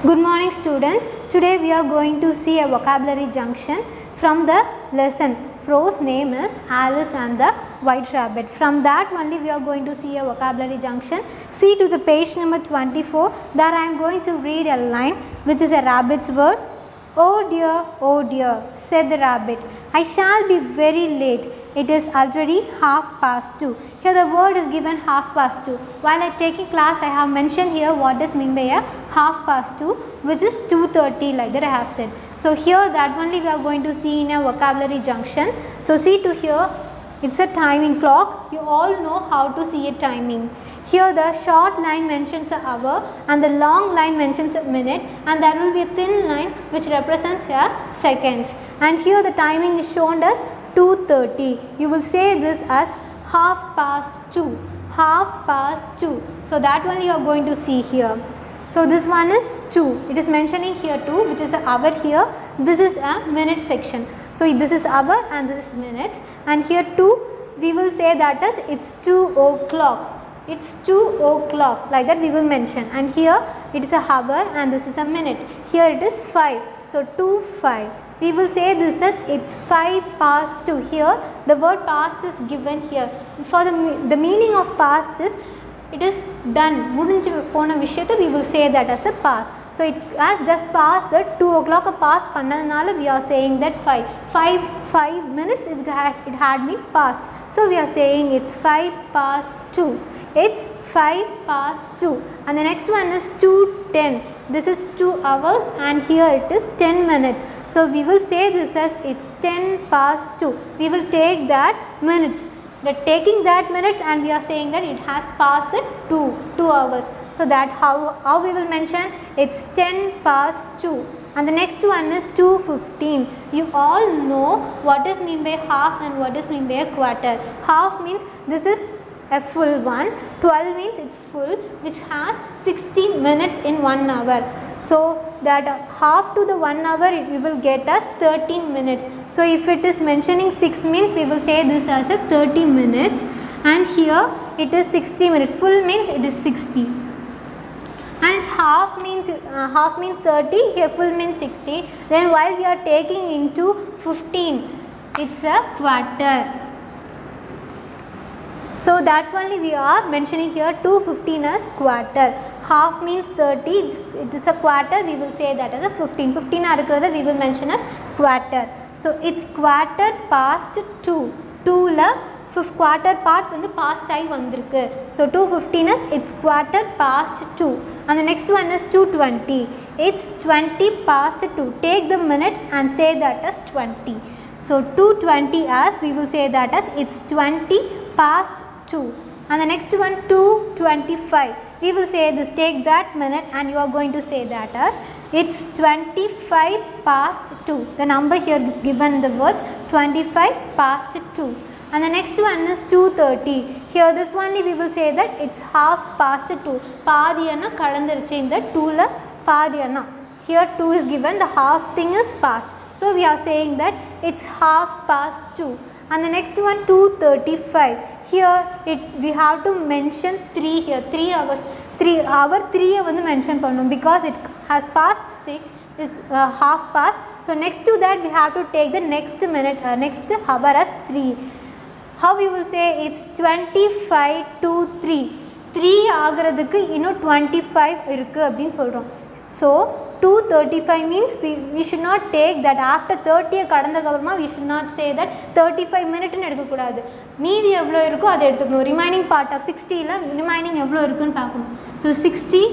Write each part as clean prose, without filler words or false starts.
Good morning students. Today we are going to see a vocabulary junction from the lesson. Prose name is Alice and the White Rabbit. From that only we are going to see a vocabulary junction. See to the page number 24. There I am going to read a line which is a rabbit's word. Oh dear, said the rabbit. I shall be very late. It is already 2:30. Here the word is given 2:30. While I taking class, I have mentioned here what is meant by a 2:30, which is 2:30, like that I have said. So here that only we are going to see in a vocabulary junction. So see to here, it's a timing clock. You all know how to see a timing. Here the short line mentions the hour and the long line mentions a minute, and there will be a thin line which represents a seconds. And here the timing is shown as 2:30. You will say this as 2:30. 2:30. So that one you are going to see here. So this one is 2. It is mentioning here 2, which is an hour here. This is a minute section. So this is hour and this is minutes. And here 2, we will say that as it's 2 o'clock. It's 2 o'clock, like that we will mention. And here it is a hour and this is a minute. Here it is 5. So 2:5. We will say this as it's 2:05. Here the word past is given here. For the meaning of past is it is done. Mudinju pona vishayatha we will say that as a past. So it has just passed the 2 o'clock past pannadanaala we are saying that 5 minutes it had been passed. So we are saying it's 2:05. It's 2:05. And the next one is 2:10. This is 2 hours and here it is 10 minutes. So we will say this as it's 10:02. We will take that minutes. Taking that minutes and we are saying that it has passed the 2 hours. So that how we will mention it's 10:02. And the next one is 2:15. You all know what is mean by half and what is mean by a quarter. Half means this is a full one. 12 means it's full, which has 60 minutes in 1 hour. So that half to the 1 hour we will get us 13 minutes. So if it is mentioning 6 means we will say this as a 30 minutes, and here it is 60 minutes. Full means it is 60. And half means 30, here full means 60. Then while we are taking into 15, it's a quarter. So that's only we are mentioning here 2:15 as quarter. Half means 30, it is a quarter, we will say that as a 15. 15 arukradha we will mention as quarter. So it's 2:15. 2 la quarter part வந்து past ஆகி வந்திருக்கு. So 2:15 is it's 2:15. And the next one is 2:20. It's 20:2. Take the minutes and say that as 20. So 2:20 as we will say that as it's 20:2. And the next one 2:25. We will say this, take that minute and you are going to say that as it's 25:2. The number here is given in the words 25:2. And the next one is 2:30. Here this one we will say that it's 2:30. Paadiyana kalandiruchu in the 2 la paadiyana. Here 2 is given, the half thing is past. So we are saying that it's 2:30. And the next one 2:35. Here we have to mention 3 here. 3 hours. 3 hour 3 வந்து mention பண்ணணும் because it has passed 6 is half past. So next to that we have to take the next minute next hour as 3. How we will say it's 25:3. 3 ஆகிறதுக்கு இன்னும் 25 இருக்கு அப்படினு சொல்றோம். So 2:35 means we should not take that after 30 கடந்ததுக்கு அப்புறமா we should not say that 35 minutes ன்னு எடுக்க கூடாது. மீதி எவ்வளவு இருக்கோ அதை எடுத்துக்கணும். remaining part of 60 ல remaining எவ்வளவு இருக்குன்னு பார்க்கணும். So 60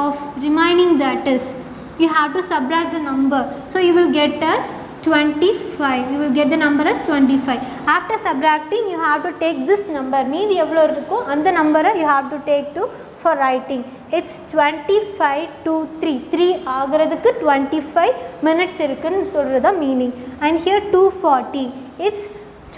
of remaining, that is you have to subtract the number. So you will get as 25. You will get the number as 25. After subtracting you have to take this number. மீதி எவ்வளவு இருக்கோ அந்த நம்பரை you have to take to for writing. It's 25:3. 3 ஆகிறதுக்கு 25 minutes இருக்குன்னு சொல்றதா meaning. And here 2:40. It's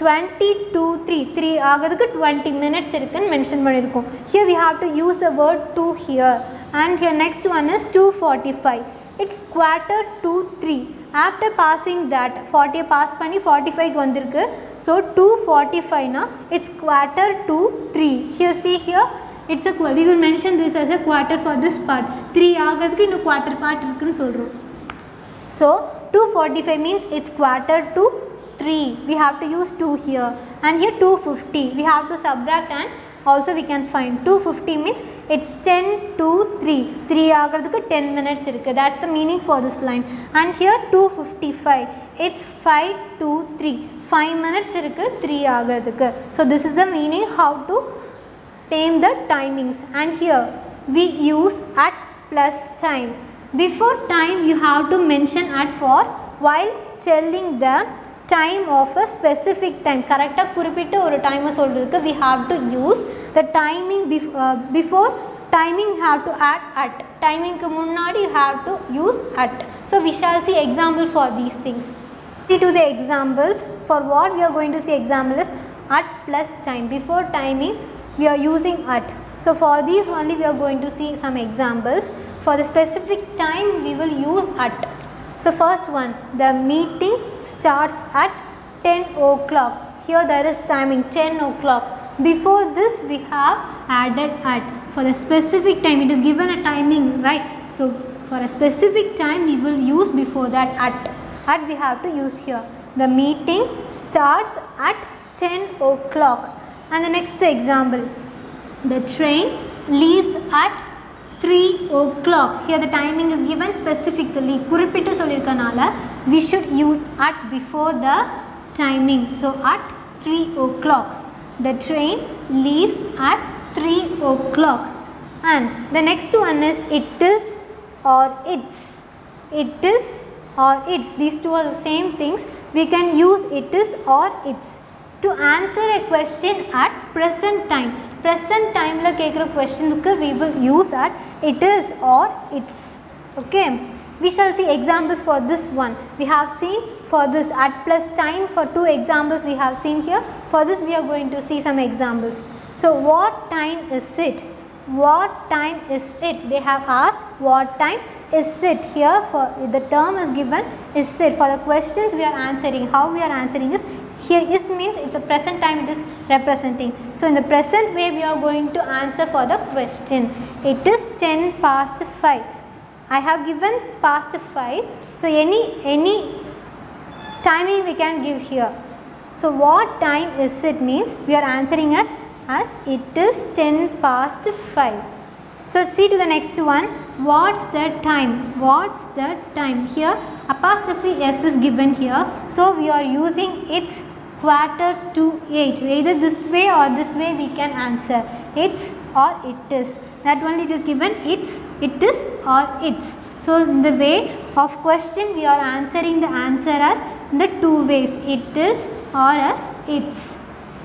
22:3. 3 ஆகிறதுக்கு 20 minutes இருக்குன்னு mention பண்ணிருக்கோம். Here we have to use the word 2 here. And here next one is 2:45. It's 2:45. After passing that 40 pass பண்ணி 45 க்கு வந்திருக்கு. So 2:45 na it's 2:45. Here see here it's a we will mention this as a quarter for this part. 3 ஆகிறதுக்கு இன்னும் quarter part இருக்குன்னு சொல்றோம். So 2:45 means it's quarter to 3. We have to use 2 here, and here 2:50. We have to subtract and also we can find 2:50 means it's 10 to 3. 3 ஆகிறதுக்கு 10 minutes இருக்கு. That's the meaning for this line. And here 2:55. It's 5 to 3. 5 minutes இருக்கு 3 ஆகிறதுக்கு. So this is the meaning how to name the timings. And here we use at plus time. Before time you have to mention at for while telling the time of a specific time. Correct குறிப்பிட்ட ஒரு time சொல்றதுக்கு we have to use the timing before timing you have to add at. Timing க்கு முன்னாடி you have to use at. So we shall see example for these things. See to the examples. For what we are going to see example is at plus time. Before timing we are using at. So for these only we are going to see some examples. For the specific time we will use at. So first one, the meeting starts at 10 o'clock. Here there is timing 10 o'clock. Before this we have added at. For the specific time it is given a timing, right? So for a specific time we will use before that at. At we have to use here. The meeting starts at 10 o'clock. And the next example, the train leaves at 3 o'clock. Here the timing is given specifically. குறிப்பிட்டு சொல்லிருக்கனால we should use at before the timing. So at 3 o'clock. The train leaves at 3 o'clock. And the next one is it is or its. It is or its. These two are the same things. We can use it is or its to answer a question at present time. Present time la kekra questions ku we will use at it is or its. Okay, we shall see examples for this one. We have seen for this at plus time. For 2 examples we have seen here. For this we are going to see some examples. So what time is it? What time is it? They have asked what time is it. Here for the term is given is it. For the questions we are answering, how we are answering is here is means it's a present time, it is representing. So in the present way we are going to answer for the question. It is 10 past 5. I have given past 5. So any timing we can give here. So what time is it means we are answering it as it is 10 past 5. So see to the next one. What's the time? What's the time? Here apostrophe s is given here. So we are using it's quarter to 8. Either this way or this way we can answer. It's or it is. That only it is given it's, it is or it's. So in the way of question we are answering the answer as the 2 ways. It is or as it's.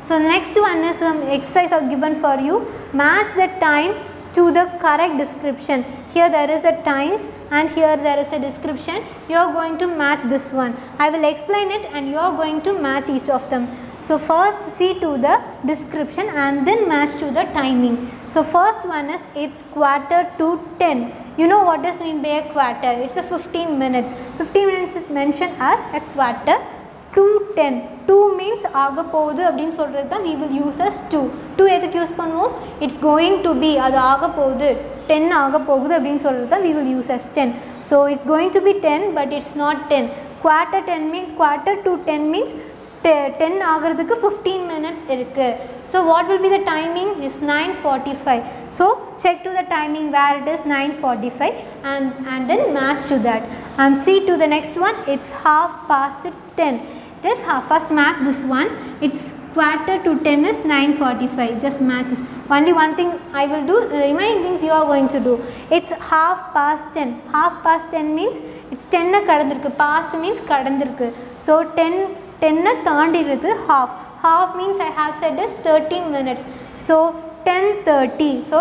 So the next one is some exercise are given for you. Match the time to the correct description. Here there is a times and here there is a description. You are going to match this one. I will explain it and you are going to match each of them. So first see to the description and then match to the timing. So first one is it's quarter to 10. You know what does mean by a quarter? It's a 15 minutes. 15 minutes is mentioned as a quarter to 10. 2 means ஆக போகுது அப்படின்னு சொல்கிறது தான் we will use as 2. 2 எதுக்கு use பண்ணுவோம்? It's going to be, அது ஆக போகுது 10 ஆக போகுது அப்படின்னு சொல்கிறது தான் we will use as 10. So it's going to be 10 but it's not 10. Quarter 10 means quarter to 10 means 10 ஆகிறதுக்கு 15 minutes இருக்கு. So what will be the timing? Is 9:45. So check to the timing where it is 9:45 and then match to that. And see to the next one. It's 10:30. It is half. First match this one. It's quarter to 10 is 9:45. Just match this. Only one thing I will do. The remaining things you are going to do. It's 10:30. 10:30 means it's 10 கடந்திருக்கு. Past means கடந்திருக்கு. So 10 தாண்டிருக்கு half. Half means I have said is 30 minutes. So 10:30. So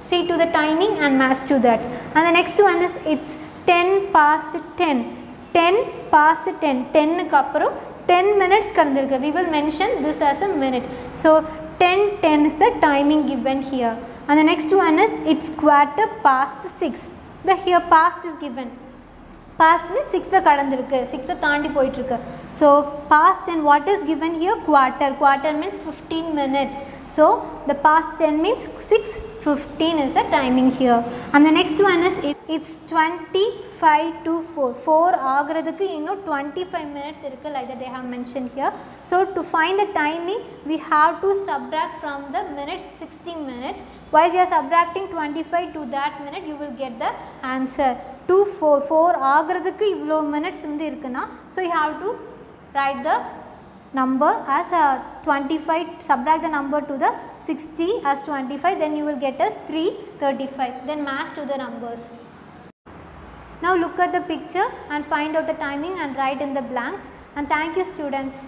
see to the timing and match to that. And the next one is it's 10 past 10. 10 past 10. 10 க்கு அப்புறம் 10 minutes கடந்திருக்கு. We will mention this as a minute. So 10:10 is the timing given here. And the next one is it's quarter past 6. The here past is given. past means 6 கடந்திருக்கு 6 தாண்டி போயிட்டு இருக்கு. So past tense what is given here? Quarter means 15 minutes. So the past tense means 6:15 is the timing here. And the next one is it's 25 to 4 ஆகிறதுக்கு இன்னும் 25 minutes இருக்கு, like that they have mentioned here. So to find the timing we have to subtract from the minutes 60 minutes. While we are subtracting 25 to that minute, you will get the answer. 4 ஆகிறதுக்கு இவ்வளோ minutes வந்து இருக்குன்னா, so you have to write the number as 25, subtract the number to the 60 as 25, then you will get as 335, then match to the numbers. Now look at the picture and find out the timing and write in the blanks, and thank you students.